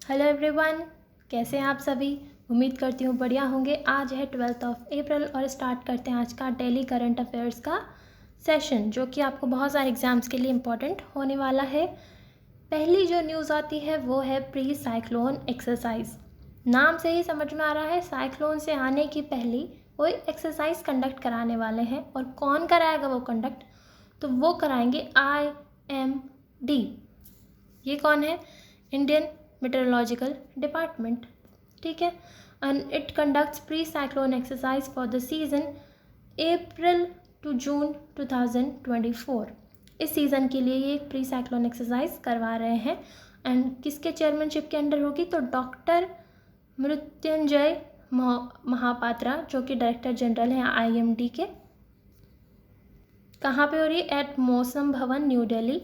Hello everyone, कैसे हैं आप सभी। उम्मीद करती हूँ बढ़िया होंगे। आज है 12 अप्रैल और स्टार्ट करते हैं आज का डेली करंट अफेयर्स का सेशन, जो कि आपको बहुत सारे एग्जाम्स के लिए इम्पोर्टेंट होने वाला है। पहली जो न्यूज़ आती है वो है प्री साइक्लोन एक्सरसाइज। नाम से ही समझ में आ रहा है, साइक्लोन से आने की पहली कोई एक्सरसाइज कंडक्ट कराने वाले हैं। और कौन कराएगा वो कंडक्ट? तो वो कराएंगे IMD। ये कौन है? Indian meteorological department. ठीक है। And it conducts pre cyclone exercise for the season April to June 2024। इस सीज़न के लिए ये प्री साइक्लोन एक्सरसाइज करवा रहे हैं। एंड किसके चेयरमैनशिप के अंडर होगी? तो डॉक्टर मृत्युंजय महापात्रा, जो कि डायरेक्टर जनरल हैं IMD के। कहाँ पे हो रही है? एट मौसम भवन, new Delhi.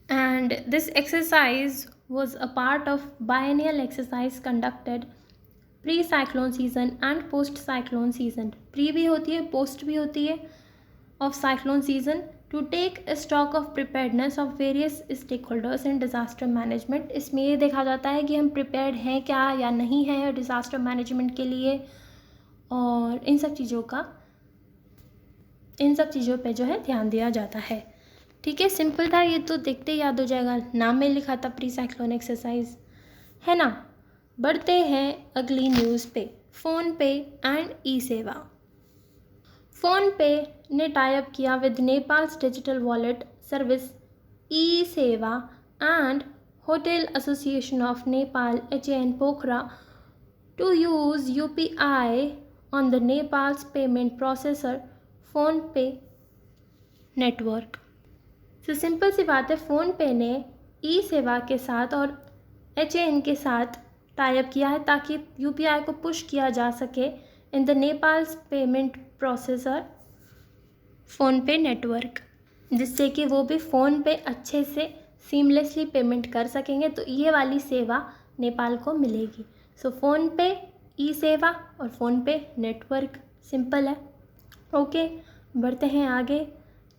And this exercise was a part of biennial exercise conducted pre-cyclone season and post-cyclone season. Pre भी होती है, post भी होती है of cyclone season to take a stock of preparedness of various stakeholders in disaster management. इसमें ये देखा जाता है कि हम prepared हैं क्या या नहीं हैं disaster management के लिए, और इन सब चीज़ों पे जो है ध्यान दिया जाता है। ठीक है, सिंपल था ये तो, देखते ही याद हो जाएगा, नाम में लिखा था प्री साइक्लोन एक्सरसाइज, है ना। बढ़ते हैं अगली न्यूज़ पे। फ़ोन पे एंड ई सेवा। फ़ोन पे ने टाइप किया with Nepal's digital wallet service eSewa and hotel association of Nepal HAN Pokhara to use UPI on the Nepal's payment processor PhonePe network. तो सिंपल सी बात है, फ़ोनपे ने ई सेवा के साथ और HAN के साथ टाइप किया है ताकि UPI को पुश किया जा सके in the Nepal's payment processor PhonePe network, जिससे कि वो भी फ़ोन पे अच्छे से सीमलेसली पेमेंट कर सकेंगे। तो ये वाली सेवा नेपाल को मिलेगी। सो फ़ोनपे, ई सेवा और फ़ोनपे नेटवर्क, सिंपल है। ओके, बढ़ते हैं आगे।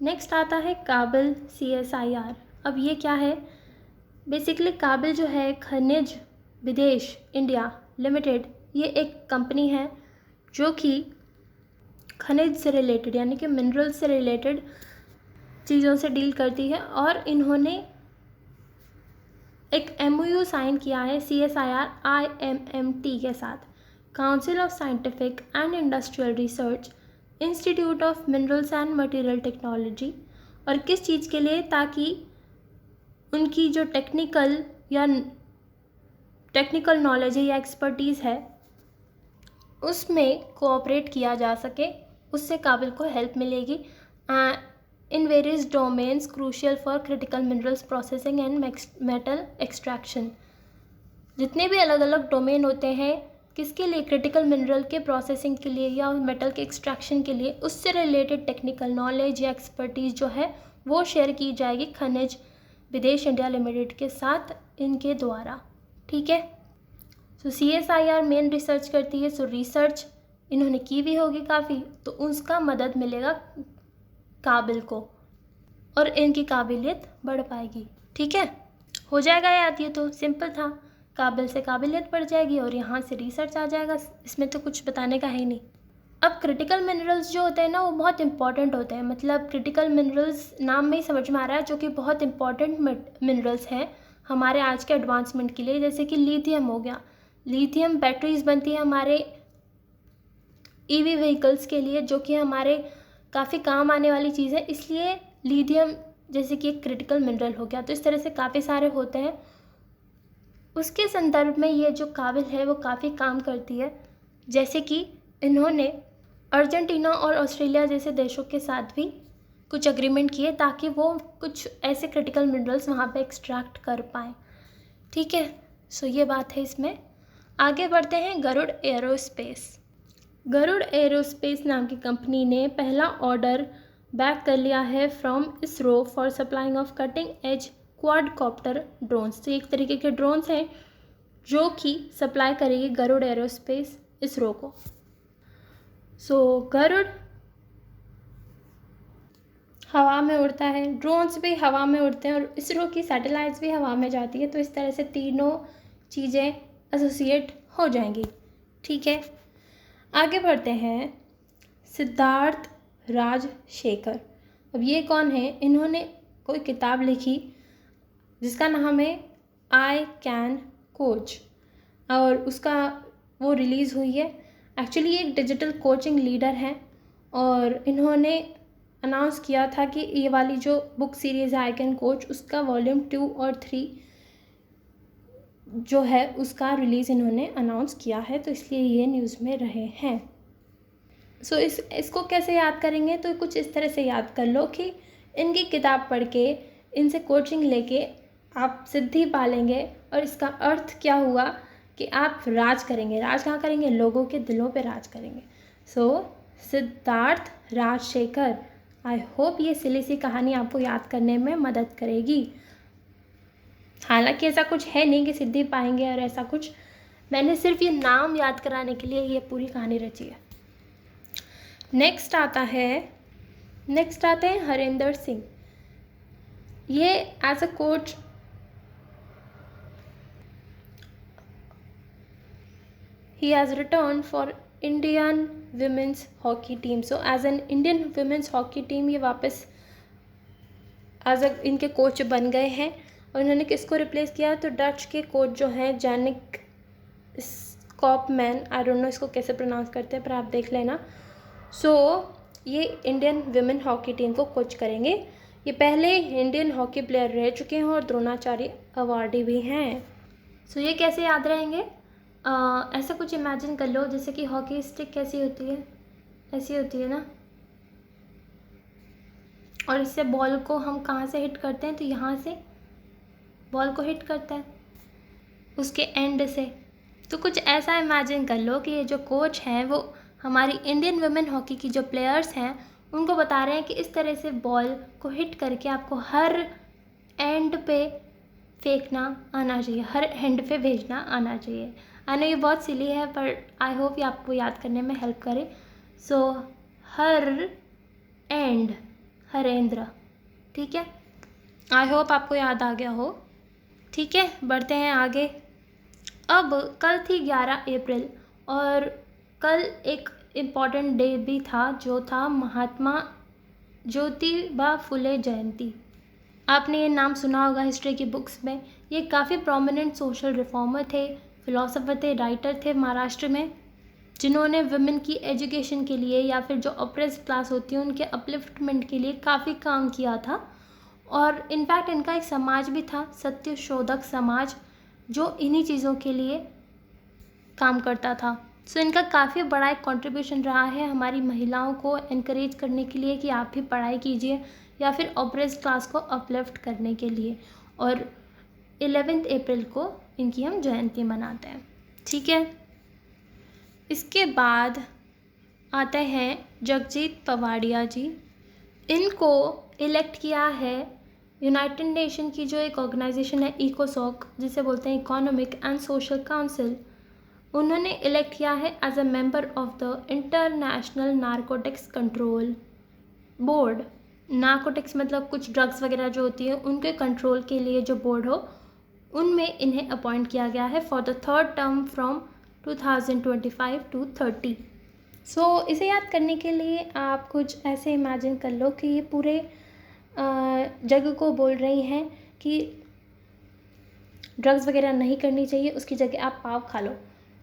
नेक्स्ट आता है काबिल CSIR। अब ये क्या है? बेसिकली काबिल जो है खनिज विदेश इंडिया लिमिटेड, ये एक कंपनी है जो कि खनिज से रिलेटेड यानी कि मिनरल से रिलेटेड चीज़ों से डील करती है। और इन्होंने एक MOU साइन किया है CSIR IMMT के साथ, council of scientific and industrial research institute of minerals and material technology. और किस चीज़ के लिए? ताकि उनकी जो टेक्निकल नॉलेज है या एक्सपर्टीज़ है उसमें कोऑपरेट किया जा सके, उससे काबिल को हेल्प मिलेगी in various domains crucial for critical minerals processing and metal extraction. जितने भी अलग अलग डोमेन होते हैं, किसके लिए? क्रिटिकल मिनरल के प्रोसेसिंग के लिए या मेटल के एक्सट्रैक्शन के लिए, उससे रिलेटेड टेक्निकल नॉलेज या एक्सपर्टीज़ जो है वो शेयर की जाएगी खनिज विदेश इंडिया लिमिटेड के साथ, इनके द्वारा। ठीक है। सो CSIR मेन रिसर्च करती है। सो रिसर्च इन्होंने की भी होगी काफ़ी, तो उसका मदद मिलेगा काबिल को और इनकी काबिलियत बढ़ पाएगी। ठीक है, हो जाएगा याद। ये तो सिंपल था, काबिल से काबिलियत बढ़ जाएगी और यहाँ से रिसर्च आ जाएगा। इसमें तो कुछ बताने का है ही नहीं। अब क्रिटिकल मिनरल्स जो होते हैं ना, वो बहुत इंपॉर्टेंट होते हैं। मतलब क्रिटिकल मिनरल्स नाम में ही समझ में आ रहा है, जो कि बहुत इंपॉर्टेंट मिनरल्स हैं हमारे आज के एडवांसमेंट के लिए। जैसे कि लिथियम हो गया, लिथियम बैटरीज बनती है हमारे EV व्हीकल्स के लिए, जो कि हमारे काफ़ी काम आने वाली चीज़ है। इसलिए लिथियम जैसे कि एक क्रिटिकल मिनरल हो गया। तो इस तरह से काफ़ी सारे होते हैं। उसके संदर्भ में ये जो काबिल है वो काफ़ी काम करती है। जैसे कि इन्होंने अर्जेंटीना और ऑस्ट्रेलिया जैसे देशों के साथ भी कुछ अग्रीमेंट किए ताकि वो कुछ ऐसे क्रिटिकल मिनरल्स वहाँ पे एक्सट्रैक्ट कर पाएँ। ठीक है, सो ये बात है इसमें। आगे बढ़ते हैं गरुड़ एरोस्पेस। गरुड़ एरोस्पेस नाम की कंपनी ने पहला ऑर्डर बैक कर लिया है from ISRO for supplying of cutting edge quadcopter drones. तो एक तरीके के ड्रोन्स हैं जो कि सप्लाई करेगी गरुड़ एरोस्पेस इसरो को। सो गरुड़ हवा में उड़ता है, ड्रोन्स भी हवा में उड़ते हैं और इसरो की सैटेलाइट्स भी हवा में जाती है। तो इस तरह से तीनों चीज़ें एसोसिएट हो जाएंगी। ठीक है, आगे बढ़ते हैं। सिद्धार्थ राजशेखर, अब ये कौन है? इन्होंने कोई किताब लिखी जिसका नाम है आई कैन कोच, और उसका वो रिलीज़ हुई है। एक्चुअली ये एक डिजिटल कोचिंग लीडर हैं और इन्होंने अनाउंस किया था कि ये वाली जो बुक सीरीज़ है आई कैन कोच, उसका वॉल्यूम 2 और 3 जो है उसका रिलीज़ इन्होंने अनाउंस किया है, तो इसलिए ये न्यूज़ में रहे हैं। सो इसको कैसे याद करेंगे? तो कुछ इस तरह से याद कर लो कि इनकी किताब पढ़ के, इनसे कोचिंग लेके आप सिद्धि पालेंगे। और इसका अर्थ क्या हुआ कि आप राज करेंगे। राज कहाँ करेंगे? लोगों के दिलों पे राज करेंगे। सो सिद्धार्थ राजशेखर, आई होप ये सिली सी कहानी आपको याद करने में मदद करेगी। हालांकि ऐसा कुछ है नहीं कि सिद्धि पाएंगे और ऐसा कुछ, मैंने सिर्फ ये नाम याद कराने के लिए ये पूरी कहानी रची है। नेक्स्ट आते हैं हरेंद्र सिंह। ये as a coach he has returned for Indian women's hockey team. So as an Indian women's hockey team ये वापस एज अ इनके कोच बन गए हैं। और इन्होंने किसको रिप्लेस किया? तो डच के कोच जो हैं जैनिक स्कॉपमैन, आई डोंट नो इसको कैसे प्रोनाउंस करते हैं पर आप देख लेना। सो ये इंडियन विमेन हॉकी टीम को कोच करेंगे। ये पहले इंडियन हॉकी प्लेयर रह चुके हैं और द्रोणाचार्य अवार्डी भी हैं। सो ये कैसे याद रहेंगे? ऐसा कुछ इमेजिन कर लो जैसे कि हॉकी स्टिक कैसी होती है, ऐसी होती है ना, और इससे बॉल को हम कहाँ से हिट करते हैं? तो यहाँ से बॉल को हिट करते हैं उसके एंड से। तो कुछ ऐसा इमेजिन कर लो कि ये जो कोच हैं वो हमारी इंडियन वुमेन हॉकी की जो प्लेयर्स हैं उनको बता रहे हैं कि इस तरह से बॉल को हिट करके आपको हर एंड पे फेंकना आना चाहिए, हर एंड पे भेजना आना चाहिए। आई नो ये बहुत सिली है पर आई होप ये आपको याद करने में हेल्प करे। सो हर एंड, हरेंद्र। ठीक है, आई होप आपको याद आ गया हो। ठीक है, बढ़ते हैं आगे। अब कल थी 11 अप्रैल और कल एक इम्पॉर्टेंट डे भी था जो था महात्मा ज्योतिबा फुले जयंती। आपने ये नाम सुना होगा हिस्ट्री की बुक्स में। ये काफ़ी प्रोमिनेंट सोशल रिफॉर्मर थे, फिलोसोफर थे, राइटर थे महाराष्ट्र में, जिन्होंने वुमेन की एजुकेशन के लिए या फिर जो अप्रेस्ड क्लास होती है उनके अपलिफ्टमेंट के लिए काफ़ी काम किया था। और इनफैक्ट इनका एक समाज भी था, सत्यशोधक समाज, जो इन्हीं चीज़ों के लिए काम करता था। सो इनका काफ़ी बड़ा एक कंट्रीब्यूशन रहा है हमारी महिलाओं को एनकरेज करने के लिए कि आप भी पढ़ाई कीजिए, या फिर ऑप्रेस्ड क्लास को अपलिफ्ट करने के लिए। और 11 अप्रैल को इनकी हम जयंती मनाते हैं। ठीक है, इसके बाद आते हैं जगजीत पवाडिया जी। इनको इलेक्ट किया है यूनाइटेड नेशन की जो एक ऑर्गेनाइजेशन है इकोसॉक, जिसे बोलते हैं इकोनॉमिक एंड सोशल काउंसिल। उन्होंने इलेक्ट किया है as a member of the international narcotics control board. Narcotics मतलब कुछ ड्रग्स वगैरह जो होती है उनके कंट्रोल के लिए जो बोर्ड हो, उनमें इन्हें अपॉइंट किया गया है for the 3rd term from 2025 to 30। सो इसे याद करने के लिए आप कुछ ऐसे इमेजिन कर लो कि ये पूरे जग को बोल रही हैं कि ड्रग्स वगैरह नहीं करनी चाहिए, उसकी जगह आप पाव खा लो,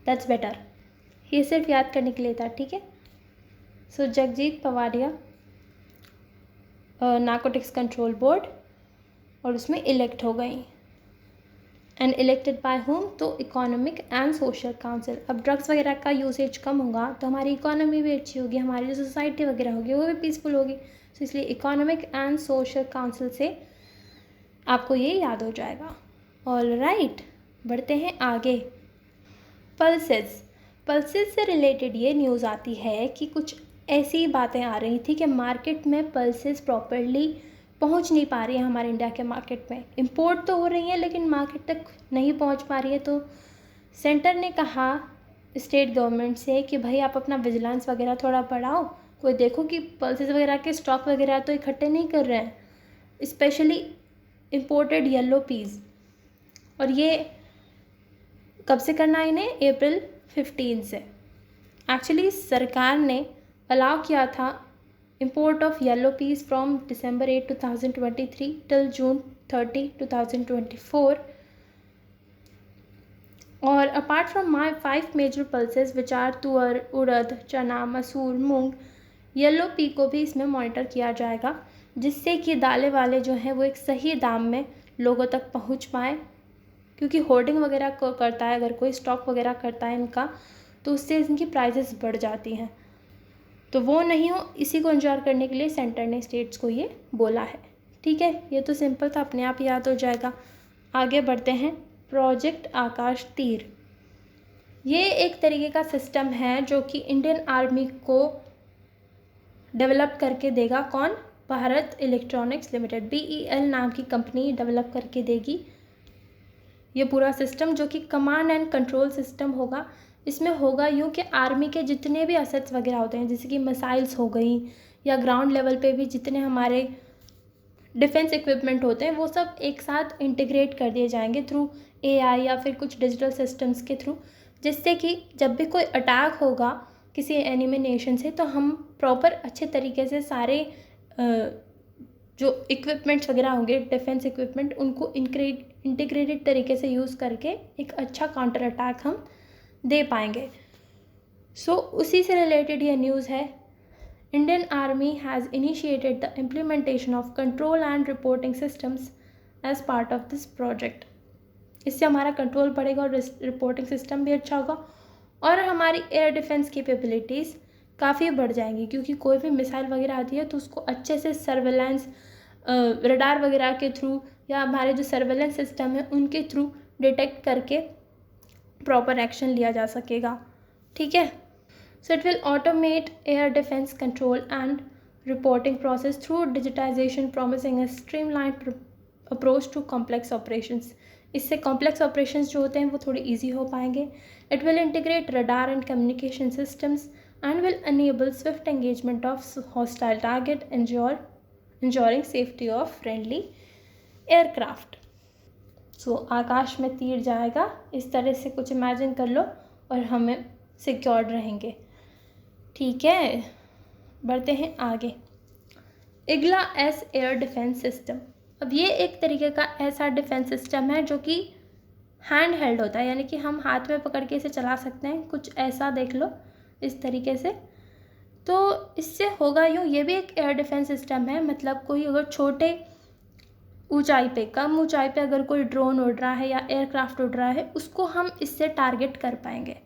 दैट्स बेटर। ये सिर्फ याद करने के लिए था। ठीक है, सो जगजीत पवाडिया नारकोटिक्स कंट्रोल बोर्ड, और उसमें इलेक्ट हो गई। And elected by home? तो इकोनॉमिक एंड सोशल काउंसिल। अब ड्रग्स वगैरह का यूसेज कम होगा तो हमारी इकोनॉमी भी अच्छी होगी, हमारी जो सोसाइटी वगैरह होगी वो भी पीसफुल होगी। तो इसलिए इकोनॉमिक एंड सोशल काउंसिल से आपको ये याद हो जाएगा। ऑल राइट, बढ़ते हैं आगे। पल्सेस से रिलेटेड ये न्यूज़ आती है कि कुछ ऐसी बातें आ रही थी कि मार्केट में पल्सेस प्रॉपरली पहुंच नहीं पा रही है हमारे इंडिया के मार्केट में। इंपोर्ट तो हो रही है लेकिन मार्केट तक नहीं पहुंच पा रही है। तो सेंटर ने कहा स्टेट गवर्नमेंट से कि भाई आप अपना विजिलेंस वगैरह थोड़ा बढ़ाओ, कोई देखो कि पल्सेस वगैरह के स्टॉक वगैरह तो इकट्ठे नहीं कर रहे हैं, स्पेशली इम्पोर्टेड येलो पीस। और ये कब से करना है इन्हें? अप्रैल 15 से। एक्चुअली सरकार ने अलाउ किया था import of yellow peas from December 8, 2023 till June 30, 2024. और apart from my 5 major pulses which are तुअर, उड़द, चना, मसूर, मूंग, येलो पी को भी इसमें मॉनिटर किया जाएगा, जिससे कि दालें वाले जो हैं वो एक सही दाम में लोगों तक पहुंच पाएँ। क्योंकि होर्डिंग वगैरह करता है, अगर कोई स्टॉक वगैरह करता है इनका, तो उससे इनकी प्राइसेस बढ़ जाती हैं। तो वो नहीं हो, इसी को इंश्योर करने के लिए सेंटर ने स्टेट्स को ये बोला है। ठीक है, ये तो सिंपल था, अपने आप याद हो जाएगा। आगे बढ़ते हैं। प्रोजेक्ट आकाश तीर, ये एक तरीके का सिस्टम है जो कि इंडियन आर्मी को डेवलप करके देगा। कौन? भारत इलेक्ट्रॉनिक्स लिमिटेड, BEL नाम की कंपनी डेवलप करके देगी ये पूरा सिस्टम, जो कि कमांड एंड कंट्रोल सिस्टम होगा। इसमें होगा यूँ कि आर्मी के जितने भी असेट्स वगैरह होते हैं, जैसे कि मिसाइल्स हो गई, या ग्राउंड लेवल पे भी जितने हमारे डिफेंस इक्विपमेंट होते हैं, वो सब एक साथ इंटीग्रेट कर दिए जाएंगे थ्रू AI या फिर कुछ डिजिटल सिस्टम्स के थ्रू, जिससे कि जब भी कोई अटैक होगा किसी एनिमी नेशन से, तो हम प्रॉपर अच्छे तरीके से सारे जो इक्विपमेंट्स वगैरह होंगे, डिफेंस इक्विपमेंट, उनको इंटीग्रेटेड तरीके से यूज़ करके एक अच्छा काउंटर अटैक हम दे पाएंगे। सो उसी से रिलेटेड ये न्यूज़ है। Indian army has initiated the implementation of control and reporting systems as part of this project. इससे हमारा कंट्रोल बढ़ेगा और रिपोर्टिंग सिस्टम भी अच्छा होगा, और हमारी एयर डिफेंस कैपेबिलिटीज़ काफ़ी बढ़ जाएंगी, क्योंकि कोई भी मिसाइल वगैरह आती है तो उसको अच्छे से सर्वेलेंस रडार वगैरह के थ्रू या हमारे जो सर्वेलेंस सिस्टम है उनके थ्रू डिटेक्ट करके प्रॉपर एक्शन लिया जा सकेगा। ठीक है, so it will automate air defence control and reporting process through digitisation, promising a streamlined approach to complex operations. इससे कॉम्प्लेक्स ऑपरेशंस जो होते हैं वो थोड़े ईजी हो पाएंगे। It will integrate radar and communication systems and will enable swift engagement of hostile target, ensuring safety of friendly aircraft. So आकाश में तीर जाएगा, इस तरह से कुछ इमेजिन कर लो और हमें सिक्योर्ड रहेंगे। ठीक है, बढ़ते हैं आगे। IGLA-S air defence system. अब ये एक तरीके का ऐसा डिफेंस सिस्टम है जो कि हैंड हेल्ड होता है, यानी कि हम हाथ में पकड़ के इसे चला सकते हैं। कुछ ऐसा देख लो इस तरीके से। तो इससे होगा यूँ, ये भी एक एयर डिफेंस सिस्टम है। मतलब कोई अगर छोटे ऊंचाई पे, कम ऊंचाई पे अगर कोई ड्रोन उड़ रहा है या एयरक्राफ्ट उड़ रहा है, उसको हम इससे टारगेट कर पाएंगे।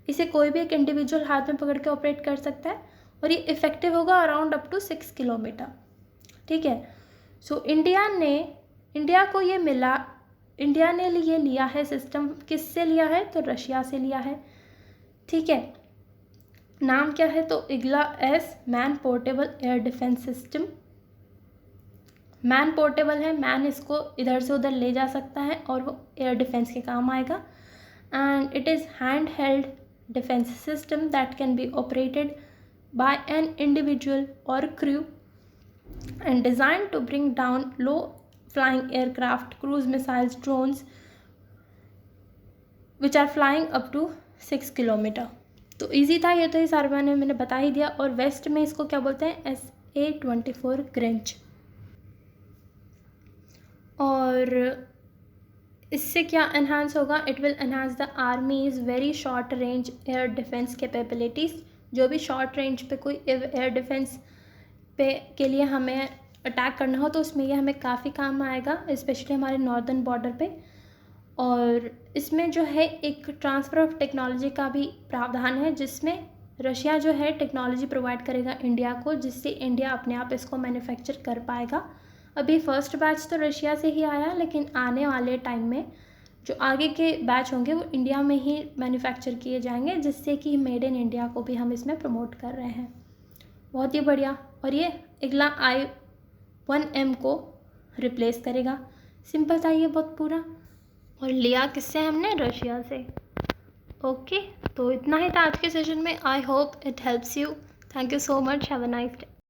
इसे कोई भी एक इंडिविजुअल हाथ में पकड़ के ऑपरेट कर सकता है, और ये इफ़ेक्टिव होगा अराउंड अप टू 6 किलोमीटर। ठीक है, सो इंडिया ने ये लिया है सिस्टम। किससे लिया है? तो रशिया से लिया है। ठीक है, नाम क्या है? तो IGLA-S man portable air defence system. Man portable है, मैन इसको इधर से उधर ले जा सकता है और वो एयर डिफेंस के काम आएगा। And it is hand held defence system that can be operated by an individual or crew and design to bring down low flying aircraft, cruise missiles, drones which are flying up to 6 kilometre. तो easy था ये, तो ये सारा मैंने बता ही दिया। और वेस्ट में इसको क्या बोलते हैं? SA-24 ग्रेंच। और इससे क्या एनहांस होगा? It will enhance the armies very short range air defence capabilities. जो भी शॉर्ट रेंज पे कोई एयर डिफेंस पे के लिए हमें अटैक करना हो, तो उसमें ये हमें काफ़ी काम आएगा, स्पेशली हमारे नॉर्दर्न बॉर्डर पे। और इसमें जो है एक ट्रांसफ़र ऑफ टेक्नोलॉजी का भी प्रावधान है, जिसमें रशिया जो है टेक्नोलॉजी प्रोवाइड करेगा इंडिया को, जिससे इंडिया अपने आप इसको मैन्युफैक्चर कर पाएगा। अभी फर्स्ट बैच तो रशिया से ही आया, लेकिन आने वाले टाइम में जो आगे के बैच होंगे वो इंडिया में ही मैन्युफैक्चर किए जाएंगे, जिससे कि मेड इन इंडिया को भी हम इसमें प्रमोट कर रहे हैं। बहुत ही बढ़िया। और ये IGLA-I-1M को रिप्लेस करेगा। सिंपल था ये बहुत पूरा। और लिया किससे? हमने रशिया से। ओके, तो इतना ही था आज के सेशन में। I hope it helps you. Thank you so much, have a nice day.